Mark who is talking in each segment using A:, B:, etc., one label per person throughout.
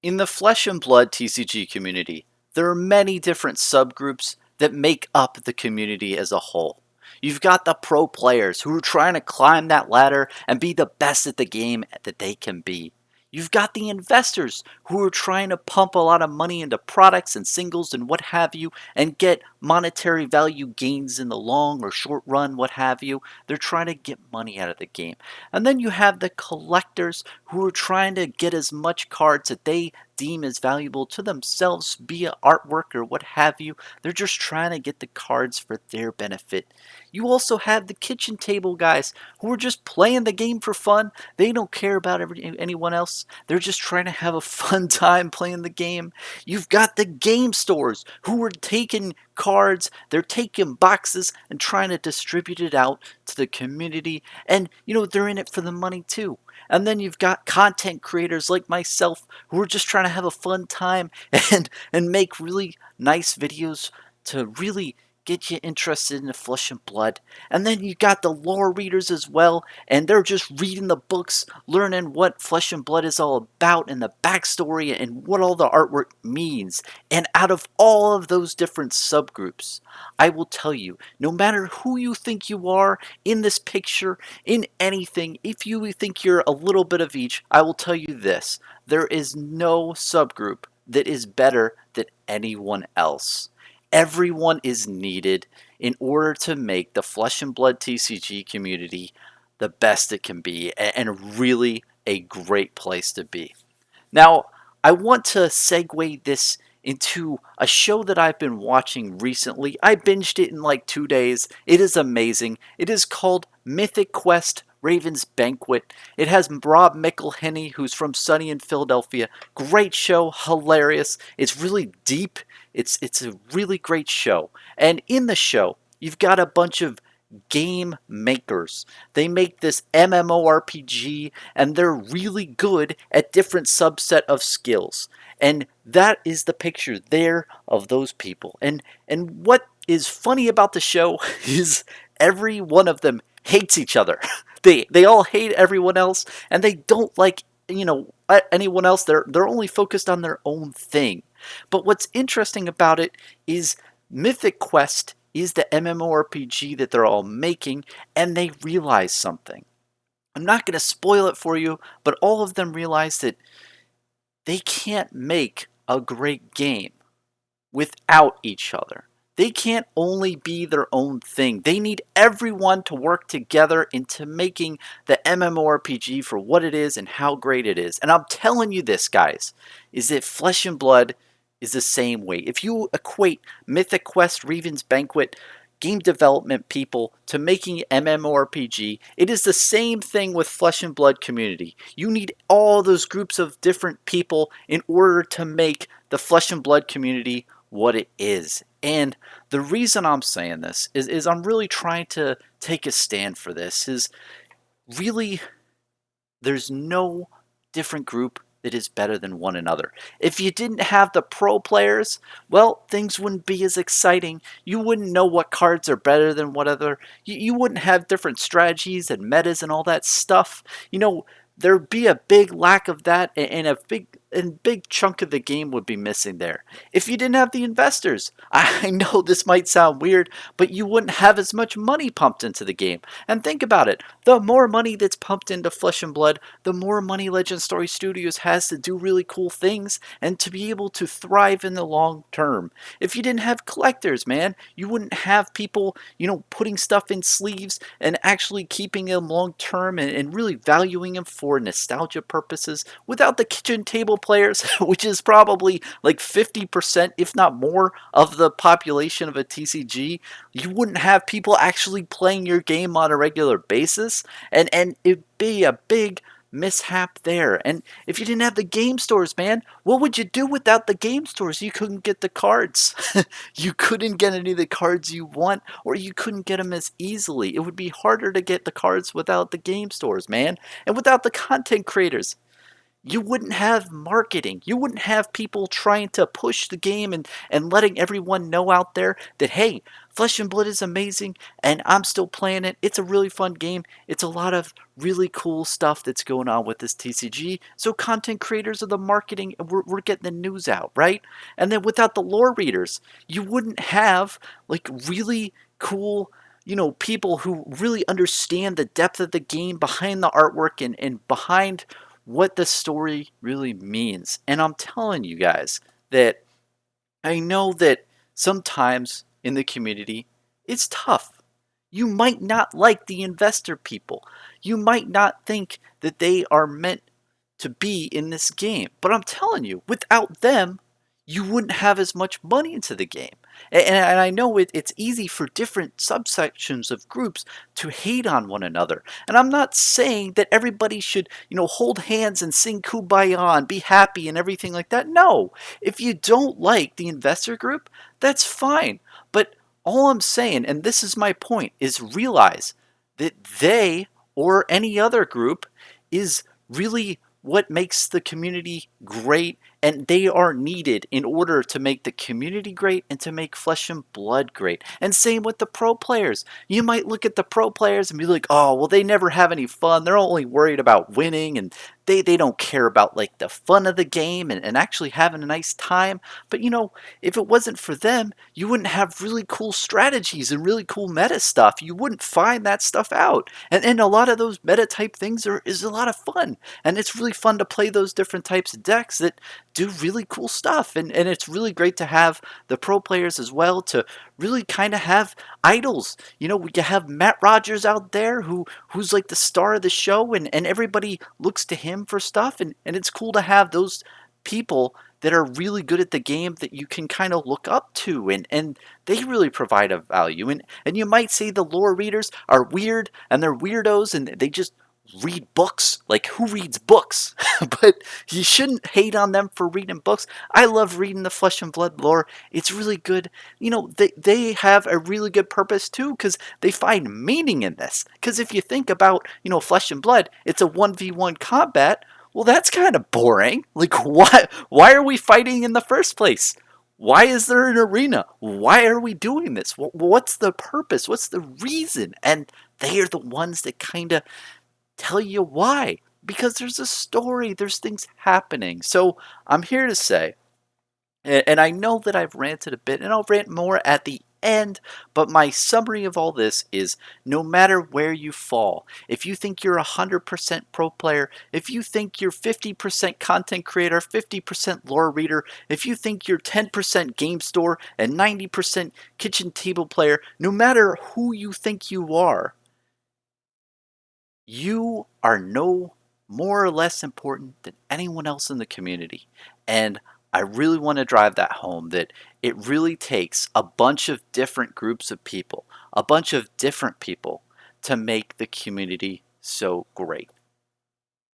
A: In the Flesh and Blood TCG community, there are many different subgroups that make up the community as a whole. You've got the pro players who are trying to climb that ladder and be the best at the game that they can be. You've got the investors who are trying to pump a lot of money into products and singles and what have you and get monetary value gains in the long or short run, what have you. They're trying to get money out of the game. And then you have the collectors who are trying to get as much cards that they deem as valuable to themselves via artwork or what have you. They're just trying to get the cards for their benefit. You also have the kitchen table guys who are just playing the game for fun. They don't care about anyone else. They're just trying to have a fun time playing the game. You've got the game stores who are taking cards, they're taking boxes and trying to distribute it out to the community. And, they're in it for the money too. And then you've got content creators like myself who are just trying to have a fun time and make really nice videos to really get you interested in the Flesh and Blood. And then you got the lore readers as well, and they're just reading the books, learning what Flesh and Blood is all about and the backstory and what all the artwork means. And out of all of those different subgroups, I will tell you, no matter who you think you are in this picture, in anything, if you think you're a little bit of each, I will tell you this: there is no subgroup that is better than anyone else. Everyone is needed in order to make the Flesh and Blood TCG community the best it can be and really a great place to be. Now, I want to segue this into a show that I've been watching recently. I binged it in like 2 days. It is amazing. It is called Mythic Quest Raven's Banquet. It has Rob McElhenney, who's from Sunny in Philadelphia. Great show, hilarious. It's really deep. It's a really great show. And in the show, you've got a bunch of game makers. They make this MMORPG and they're really good at different subset of skills. And that is the picture there of those people. And what is funny about the show is every one of them hates each other. They all hate everyone else and they don't like, anyone else. They're only focused on their own thing. But what's interesting about it is Mythic Quest is the MMORPG that they're all making, and they realize something. I'm not going to spoil it for you, but all of them realize that they can't make a great game without each other. They can't only be their own thing. They need everyone to work together into making the MMORPG for what it is and how great it is. And I'm telling you this, guys, is that Flesh and Blood is the same way. If you equate Mythic Quest, Raven's Banquet, game development people to making MMORPG, it is the same thing with Flesh and Blood community. You need all those groups of different people in order to make the Flesh and Blood community what it is. And the reason I'm saying this is I'm really trying to take a stand for this. Is really, there's no different group that is better than one another. If you didn't have the pro players, well, things wouldn't be as exciting. You wouldn't know what cards are better than what other. You wouldn't have different strategies and metas and all that stuff. There'd be a big lack of that, and a big chunk of the game would be missing there. If you didn't have the investors, I know this might sound weird, but you wouldn't have as much money pumped into the game. And think about it, the more money that's pumped into Flesh and Blood, the more money Legend Story Studios has to do really cool things and to be able to thrive in the long term. If you didn't have collectors, man, you wouldn't have people, putting stuff in sleeves and actually keeping them long term and really valuing them for nostalgia purposes. Without the kitchen table players, which is probably like 50%, if not more, of the population of a TCG, you wouldn't have people actually playing your game on a regular basis, and it'd be a big mishap there. And if you didn't have the game stores, man, what would you do without the game stores? You couldn't get the cards. You couldn't get any of the cards you want, or you couldn't get them as easily. It would be harder to get the cards without the game stores, man. And without the content creators, you wouldn't have marketing. You wouldn't have people trying to push the game and letting everyone know out there that, hey, Flesh and Blood is amazing, and I'm still playing it. It's a really fun game. It's a lot of really cool stuff that's going on with this TCG. So content creators are the marketing, we're getting the news out, right? And then without the lore readers, you wouldn't have like really cool, people who really understand the depth of the game behind the artwork and behind what the story really means. And I'm telling you guys that I know that sometimes in the community it's tough. You might not like the investor people. You might not think that they are meant to be in this game. But I'm telling you, without them, you wouldn't have as much money into the game. And I know it's easy for different subsections of groups to hate on one another. And I'm not saying that everybody should, hold hands and sing Kumbaya and be happy and everything like that. No. If you don't like the investor group, that's fine. But all I'm saying, and this is my point, is realize that they or any other group is really what makes the community great, and they are needed in order to make the community great and to make Flesh and Blood great. And same with the pro players. You might look at the pro players and be like, oh, well, they never have any fun. They're only worried about winning, and they don't care about like the fun of the game and actually having a nice time. But if it wasn't for them, you wouldn't have really cool strategies and really cool meta stuff. You wouldn't find that stuff out. And a lot of those meta type things is a lot of fun. And it's really fun to play those different types of decks that do really cool stuff. And it's really great to have the pro players as well to really kind of have idols. We can have Matt Rogers out there who's like the star of the show, and everybody looks to him for stuff. And it's cool to have those people that are really good at the game that you can kind of look up to, and they really provide a value. And you might say the lore readers are weird and they're weirdos and they just read books. Like, who reads books? But you shouldn't hate on them for reading books. I love reading the Flesh and Blood lore. It's really good. They have a really good purpose too, because they find meaning in this. Because if you think about, Flesh and Blood, it's a 1v1 combat. Well, that's kind of boring. Like, why are we fighting in the first place? Why is there an arena? Why are we doing this? What's the purpose? What's the reason? And they are the ones that kind of tell you why. Because there's a story, there's things happening. So I'm here to say, and I know that I've ranted a bit, and I'll rant more at the end, but my summary of all this is no matter where you fall, if you think you're 100% pro player, if you think you're 50% content creator, 50% lore reader, if you think you're 10% game store and 90% kitchen table player, no matter who you think you are no more or less important than anyone else in the community. And I really want to drive that home, that it really takes a bunch of different groups of people, a bunch of different people to make the community so great.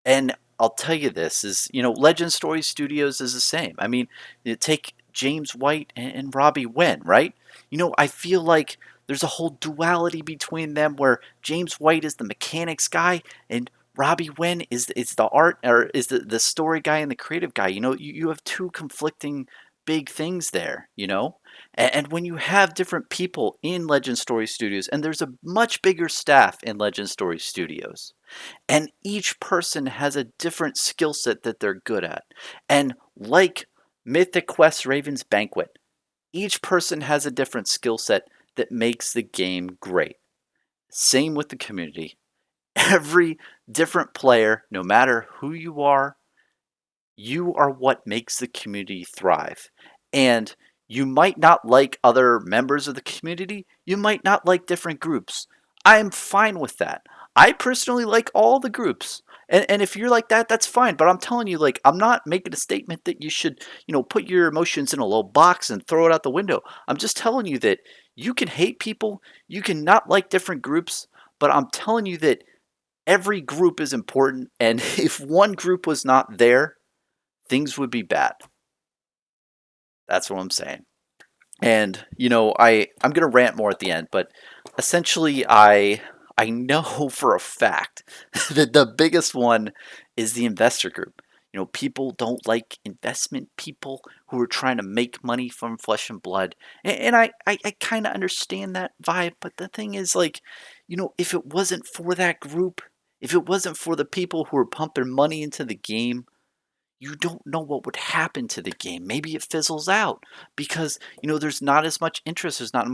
A: And I'll tell you this is, Legend Story Studios is the same. I mean, you take James White and Robbie Wen, right? I feel like there's a whole duality between them where James White is the mechanics guy and Robbie Wen is the art, or is the story guy and the creative guy. You have two conflicting big things there, And when you have different people in Legend Story Studios, and there's a much bigger staff in Legend Story Studios, and each person has a different skill set that they're good at. And like Mythic Quest Raven's Banquet, each person has a different skill set that makes the game great. Same with the community. Every different player, no matter who you are what makes the community thrive. And you might not like other members of the community. You might not like different groups. I'm fine with that. I personally like all the groups. And if you're like that, that's fine. But I'm telling you, like, I'm not making a statement that you should, put your emotions in a little box and throw it out the window. I'm just telling you that you can hate people, you can not like different groups, but I'm telling you that every group is important. And if one group was not there, things would be bad. That's what I'm saying. And I'm gonna rant more at the end, but essentially I know for a fact that the biggest one is the investor group. People don't like investment people who are trying to make money from Flesh and Blood. And I kind of understand that vibe, but the thing is, like, if it wasn't for that group, if it wasn't for the people who are pumping money into the game, you don't know what would happen to the game. Maybe it fizzles out because there's not as much interest. There's not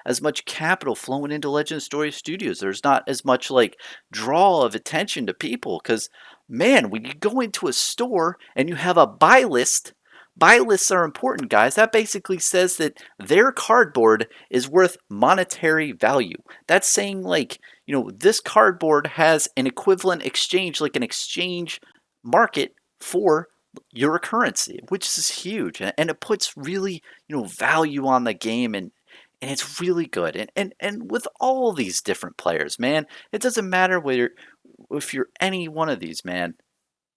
A: as much capital flowing into Legend Story Studios. There's not as much like draw of attention to people because man, when you go into a store and you have a buy list. Buy lists are important, guys. That basically says that their cardboard is worth monetary value. That's saying, like, this cardboard has an equivalent exchange, like an exchange market for your currency, which is huge, and it puts really value on the game, and it's really good. And with all these different players, man, it doesn't matter whether if you're any one of these, man.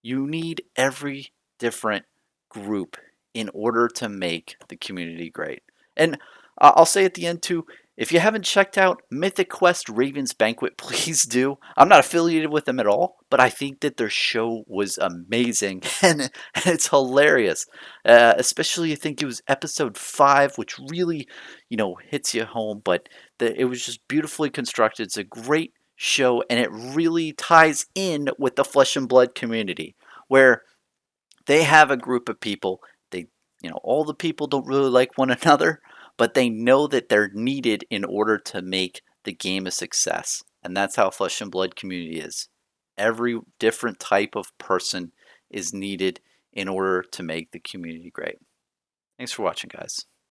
A: You need every different group in order to make the community great. And I'll say at the end too, if you haven't checked out Mythic Quest Raven's Banquet, please do. I'm not affiliated with them at all, but I think that their show was amazing and it's hilarious. Especially I think it was episode 5, which really, hits you home. But it was just beautifully constructed. It's a great show, and it really ties in with the Flesh and Blood community, where they have a group of people. All the people don't really like one another, but they know that they're needed in order to make the game a success. And that's how Flesh and Blood community is. Every different type of person is needed in order to make the community great. Thanks for watching, guys.